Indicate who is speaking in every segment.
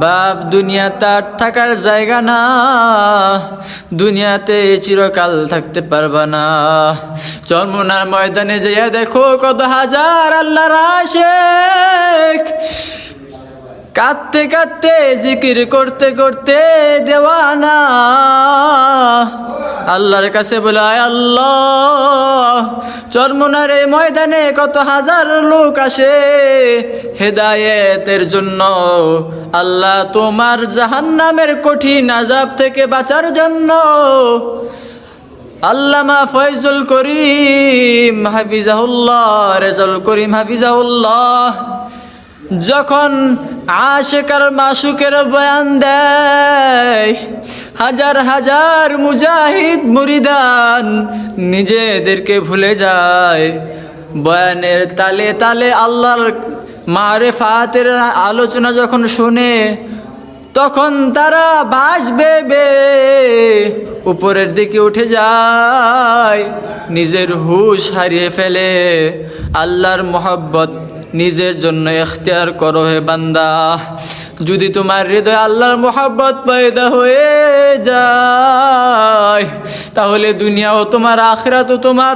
Speaker 1: বাপ দুনিয়া তার থাকার জায়গা না, দুনিয়াতে চিরকাল থাকতে পারবা না। চরমোনার ময়দানে যেয়ে দেখো কত হাজার আল্লাহর আশিক কাঁদতে কাঁদতে জিকির করতে করতে দেওয়ানা আল্লাহর কাছে বলে, আয় আল্লাহ, চরমোনার এই ময়দানে কত হাজার লোক আসে হেদায়েতের জন্য। আল্লাহ, তোমার জাহান্নামের কঠিন আযাব থেকে বাঁচার জন্য আল্লামা ফয়জুল করিম হাফিজাহুল্লাহ, রেজাউল করিম হাফিজাহুল্লাহ যখন আশিক আর মাশুকের বয়ান দেয়, হাজার হাজার মুজাহিদ মুরিদান নিজেদেরকে ভুলে যায়। বয়ানের তালে তালে আল্লাহর মারিফাতের আলোচনা যখন শুনে, তখন তারা বাঁশ বেবে উপরের দিকে উঠে যায়, নিজের হুশ হারিয়ে ফেলে। আল্লাহর মোহাব্বত নিজের জন্য ইখতিয়ার করো হে বান্দা। যদি তোমার হৃদয়ে আল্লাহর মোহাব্বত পয়দা হয়ে যায়, তাহলে দুনিয়াও তোমার, আখিরাতও তোমার।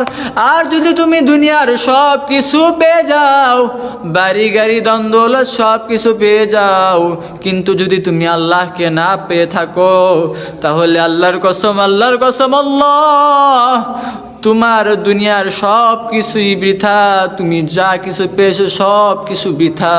Speaker 1: আর যদি তুমি দুনিয়ার সব কিছু পেয়ে যাও, বাড়ি গাড়ি দ্বন্দ্বলত সব কিছু পেয়ে যাও, কিন্তু যদি তুমি আল্লাহকে না পেয়ে থাকো, তাহলে আল্লাহর কসম, আল্লাহর কসম, আল্লাহ, তোমার দুনিয়ার সব কিছুই বৃথা। তুমি যা কিছু পেয়েছো সব কিছু বৃথা।